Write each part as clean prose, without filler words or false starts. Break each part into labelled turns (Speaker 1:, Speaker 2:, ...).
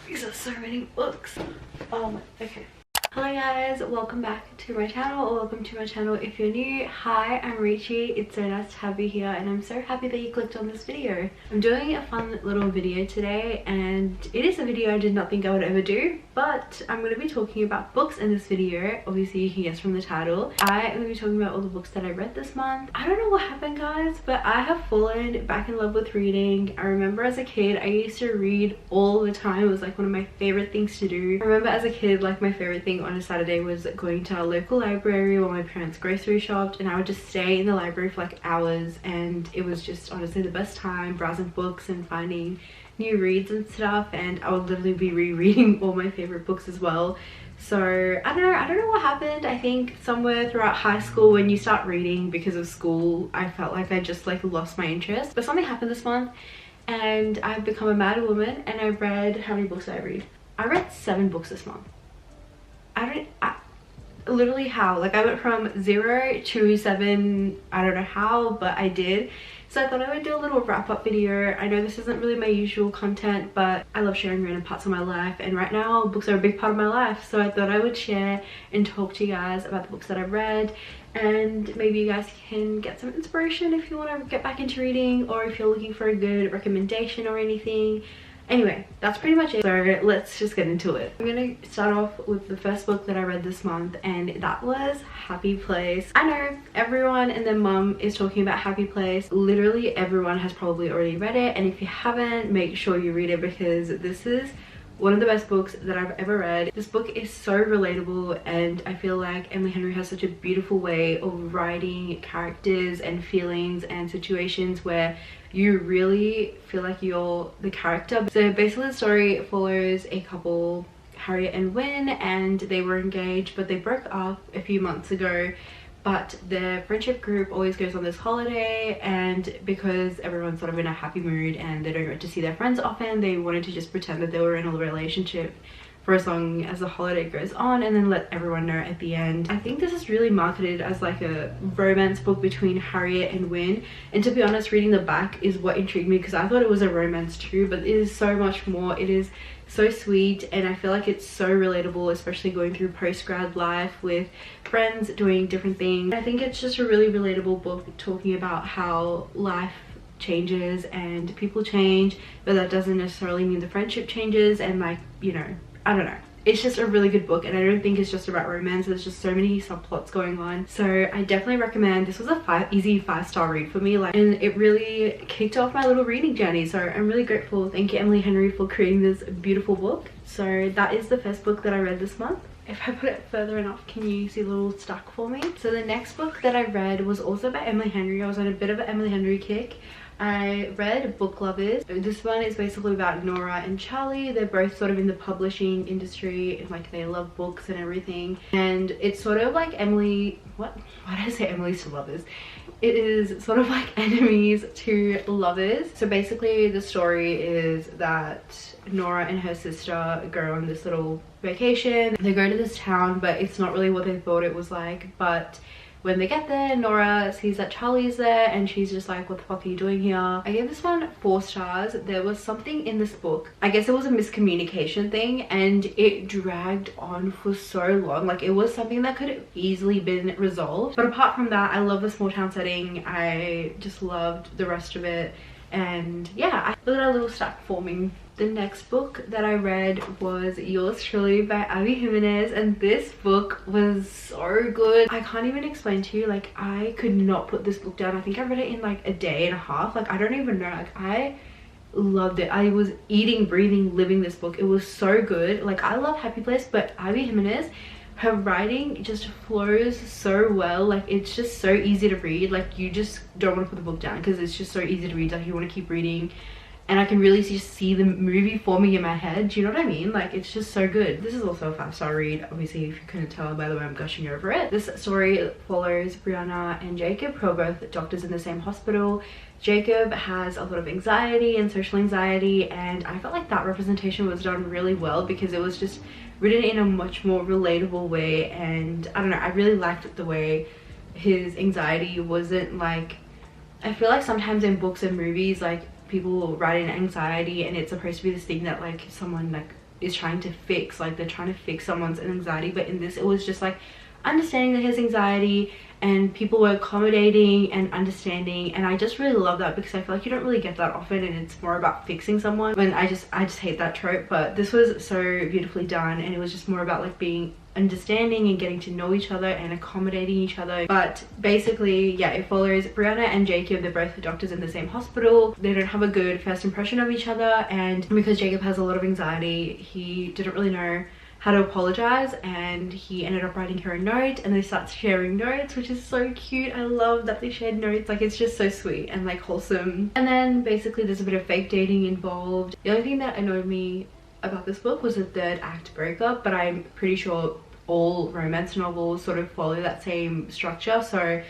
Speaker 1: These are so many books. Okay. Hello guys, welcome back to my channel, or welcome to my channel if you're new. Hi, I'm Richie. It's so nice to have you here, and I'm so happy that you clicked on this video. I'm doing a fun little video today, and it is a video I did not think I would ever do, but I'm going to be talking about books in this video. Obviously you can guess from the title. I am going to be talking about all the books that I read this month. I don't know what happened guys, but I have fallen back in love with reading. I remember as a kid I used to read all the time. It was like one of my favorite things to do. I remember as a kid, like, my favorite thing on a Saturday was going to our local library while my parents grocery shopped, and I would just stay in the library for like hours, and it was just honestly the best time, browsing books and finding new reads and stuff. And I would literally be rereading all my favorite books as well. So I don't know what happened. I think somewhere throughout high school, when you start reading because of school, I felt like I just like lost my interest. But something happened this month and I've become a mad woman, and I read, how many books did I read? I read 7 books this month. Literally how? Like, I went from 0 to 7, I don't know how, but I did. So I thought I would do a little wrap-up video. I know this isn't really my usual content, but I love sharing random parts of my life, and right now books are a big part of my life. So I thought I would share and talk to you guys about the books that I've read, and maybe you guys can get some inspiration if you want to get back into reading, or if you're looking for a good recommendation or anything. Anyway, that's pretty much it, so let's just get into it. I'm gonna start off with the first book that I read this month, and that was Happy Place. I know everyone and their mum is talking about Happy Place. Literally everyone has probably already read it, and if you haven't, make sure you read it, because this is one of the best books that I've ever read. This book is so relatable, and I feel like Emily Henry has such a beautiful way of writing characters and feelings and situations where you really feel like you're the character. So basically the story follows a couple, Harriet and Wynne, and they were engaged but they broke up a few months ago. But their friendship group always goes on this holiday, and because everyone's sort of in a happy mood and they don't get to see their friends often, they wanted to just pretend that they were in a relationship for as long as the holiday goes on, and then let everyone know at the end. I think this is really marketed as like a romance book between Harriet and Wynne, and to be honest, reading the back is what intrigued me, because I thought it was a romance too, but it is so much more. It is so sweet, and I feel like it's so relatable, especially going through post-grad life with friends doing different things. I think it's just a really relatable book talking about how life changes and people change, but that doesn't necessarily mean the friendship changes, and like, you know, I don't know. It's just a really good book, and I don't think it's just about romance. There's just so many subplots going on. So I definitely recommend. This was a easy 5-star read for me, like, and it really kicked off my little reading journey. So I'm really grateful. Thank you, Emily Henry, for creating this beautiful book. So that is the first book that I read this month. If I put it further enough, can you see a little stack for me? So the next book that I read was also by Emily Henry. I was on a bit of an Emily Henry kick. I read Book Lovers. This one is basically about Nora and Charlie. They're both sort of in the publishing industry, and like they love books and everything. And it's sort of like Emily, why did I say enemies to lovers? It is sort of like enemies to lovers. So basically the story is that Nora and her sister go on this little vacation. They go to this town, but it's not really what they thought it was like. But when they get there, Nora sees that Charlie's there, and she's just like, what the fuck are you doing here? I gave this one 4 stars. There was something in this book, I guess it was a miscommunication thing, and it dragged on for so long. Like, it was something that could have easily been resolved. But apart from that, I love the small town setting. I just loved the rest of it. And yeah, look at our little stack forming. The next book that I read was Yours Truly by Abby Jimenez, and this book was so good. I can't even explain to you, like, I could not put this book down. I think I read it in like a day and a half. Like, I don't even know, like, I loved it. I was eating, breathing, living this book. It was so good. Like, I love Happy Place, but Abby Jimenez, her writing just flows so well. Like, it's just so easy to read. Like, you just don't want to put the book down because it's just so easy to read. Like, you want to keep reading, and I can really just see the movie forming in my head. Do you know what I mean? Like, it's just so good. This is also a 5-star read, obviously, if you couldn't tell by the way I'm gushing over it. This story follows Brianna and Jacob, who are both doctors in the same hospital. Jacob has a lot of anxiety and social anxiety, and I felt like that representation was done really well because it was just written in a much more relatable way. And I don't know, I really liked the way his anxiety wasn't like, I feel like sometimes in books and movies, like, people write in anxiety and it's supposed to be this thing that like someone like is trying to fix, like they're trying to fix someone's anxiety. But in this, it was just like understanding that his anxiety, and people were accommodating and understanding, and I just really love that because I feel like you don't really get that often, and it's more about fixing someone. And I just hate that trope. But this was so beautifully done, and it was just more about like being understanding and getting to know each other and accommodating each other. But basically, yeah, it follows Brianna and Jacob. They're both doctors in the same hospital. They don't have a good first impression of each other, and because Jacob has a lot of anxiety, he didn't really know how to apologize, and he ended up writing her a note, and they start sharing notes, which is so cute. I love that they shared notes. Like, it's just so sweet and like wholesome. And then basically there's a bit of fake dating involved. The only thing that annoyed me about this book was the third act breakup, but I'm pretty sure all romance novels sort of follow that same structure, so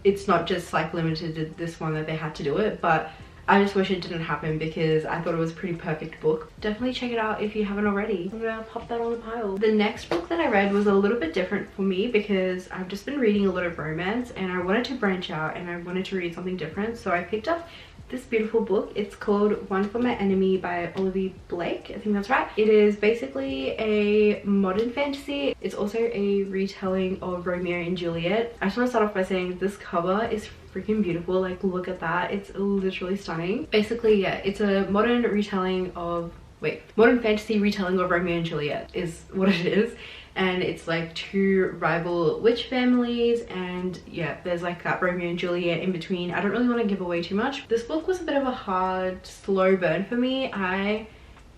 Speaker 1: it's not just like limited to this one that they had to do it. But I just wish it didn't happen because I thought it was a pretty perfect book. Definitely check it out if you haven't already. I'm gonna pop that on the pile. The next book that I read was a little bit different for me because I've just been reading a lot of romance, and I wanted to branch out and I wanted to read something different. So I picked up this beautiful book. It's called One for My Enemy by Olivia Blake. I think that's right. It is basically a modern fantasy. It's also a retelling of Romeo and Juliet. I just want to start off by saying this cover is freaking beautiful. Like, look at that. It's literally stunning. Basically, yeah, it's a modern retelling of modern fantasy retelling of Romeo and Juliet is what it is. And it's like two rival witch families, and yeah, there's like that Romeo and Juliet in between. I don't really want to give away too much. This book was a bit of a hard, slow burn for me. I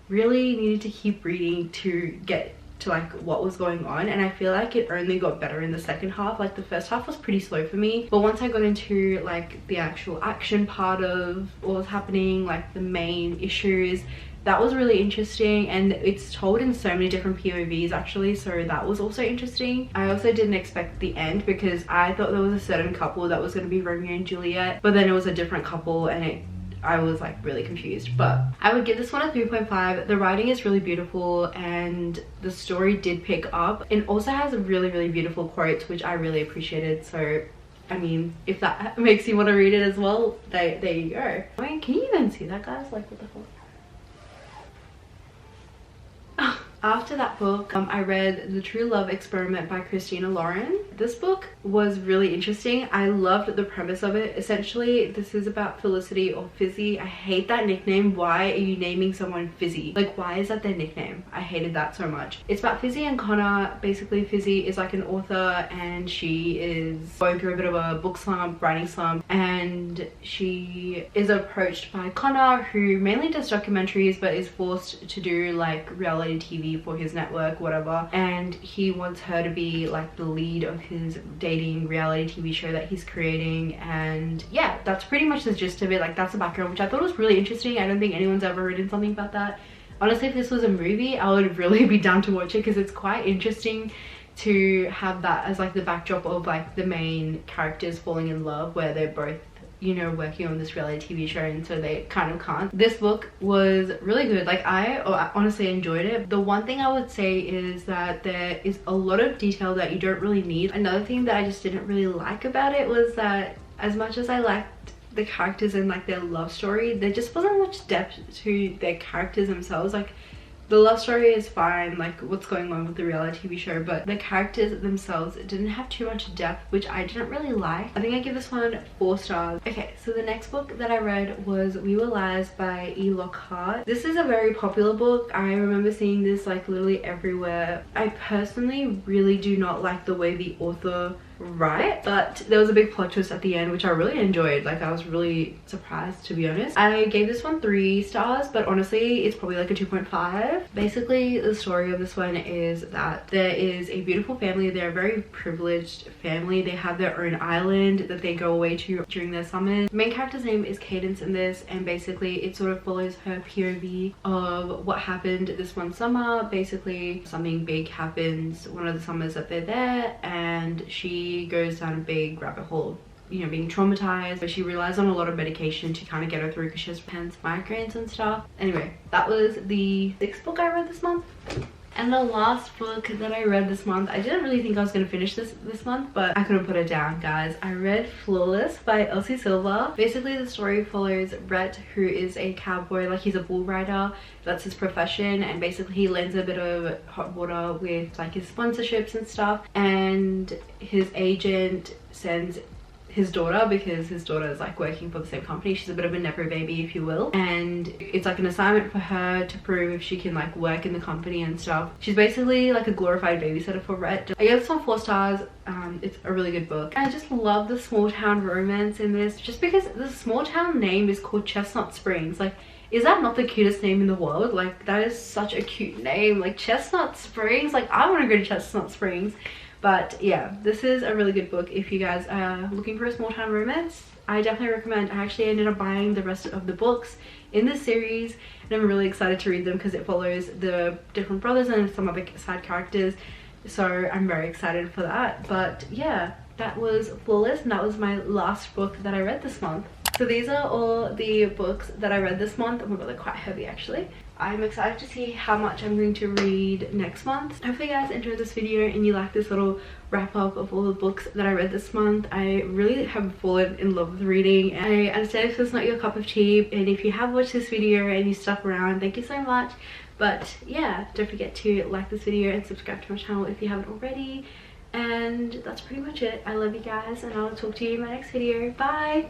Speaker 1: really needed to keep reading to get to like what was going on, and I feel like it only got better in the second half. Like, the first half was pretty slow for me, but once I got into like the actual action part of what was happening, like the main issues, that was really interesting. And it's told in so many different POVs actually, so that was also interesting. I also didn't expect the end because I thought there was a certain couple that was going to be Romeo and Juliet, but then it was a different couple, and I was like really confused. But I would give this one a 3.5. The writing is really beautiful and the story did pick up. It also has really beautiful quotes, which I really appreciated. So I mean, if that makes you want to read it as well, there you go. I mean, can you even see that, guys? Like, what the fuck? After that book, I read The True Love Experiment by Christina Lauren. This book was really interesting. I loved the premise of it. Essentially, this is about Felicity, or Fizzy. I hate that nickname. Why are you naming someone Fizzy? Like, why is that their nickname? I hated that so much. It's about Fizzy and Connor. Basically, Fizzy is like an author, and she is going through a bit of a book slump, writing slump, and she is approached by Connor, who mainly does documentaries but is forced to do like reality TV for his network, whatever, and he wants her to be like the lead of his dating reality TV show that he's creating. And yeah, that's pretty much the gist of it. Like, that's the background, which I thought was really interesting. I don't think anyone's ever written something about that. Honestly, if this was a movie, I would really be down to watch it because it's quite interesting to have that as like the backdrop of like the main characters falling in love, where they're both, you know, working on this reality TV show, and so they kind of can't. This book was really good. Like, I honestly enjoyed it. The one thing I would say is that there is a lot of detail that you don't really need. Another thing that I just didn't really like about it was that as much as I liked the characters and like their love story, there just wasn't much depth to their characters themselves. Like, the love story is fine, like what's going on with the reality TV show, but the characters themselves didn't have too much depth, which I didn't really like. I think I give this one 4 stars. Okay, so the next book that I read was We Were Lies by E. Lockhart. This is a very popular book. I remember seeing this like literally everywhere. I personally really do not like the way the author write, but there was a big plot twist at the end, which I really enjoyed. Like, I was really surprised, to be honest. I gave this one 3 stars, but honestly it's probably like a 2.5. Basically, the story of this one is that there is a beautiful family. They're a very privileged family. They have their own island that they go away to during their summers. The main character's name is Cadence in this, and basically it sort of follows her POV of what happened this one summer. Basically, something big happens one of the summers that they're there, and she goes down a big rabbit hole, you know, being traumatized. But she relies on a lot of medication to kind of get her through because she has migraines and stuff. Anyway, that was the 6th book I read this month. And the last book that I read this month, I didn't really think I was going to finish this month, but I couldn't put it down, guys. I read Flawless by Elsie Silva. Basically, the story follows Rhett, who is a cowboy, like he's a bull rider. That's his profession, and basically he lands a bit of hot water with like his sponsorships and stuff, and his agent sends his daughter, because his daughter is like working for the same company. She's a bit of a nepo baby, if you will, and it's like an assignment for her to prove if she can like work in the company and stuff. She's basically like a glorified babysitter for Rhett. I gave this one 4 stars. It's a really good book. I just love the small town romance in this, just because the small town name is called Chestnut Springs. Like, is that not the cutest name in the world? Like, that is such a cute name, like Chestnut Springs. Like, I want to go to Chestnut Springs. But yeah, this is a really good book if you guys are looking for a small town romance. I definitely recommend. I actually ended up buying the rest of the books in this series, and I'm really excited to read them because it follows the different brothers and some other side characters, so I'm very excited for that. But yeah, that was Flawless, and that was my last book that I read this month. So these are all the books that I read this month. Oh my god, they're quite heavy actually. I'm excited to see how much I'm going to read next month. Hopefully you guys enjoyed this video and you like this little wrap up of all the books that I read this month. I really have fallen in love with reading. I understand if it's not your cup of tea, and if you have watched this video and you stuck around, thank you so much. But yeah, don't forget to like this video and subscribe to my channel if you haven't already. And that's pretty much it. I love you guys, and I'll talk to you in my next video. Bye!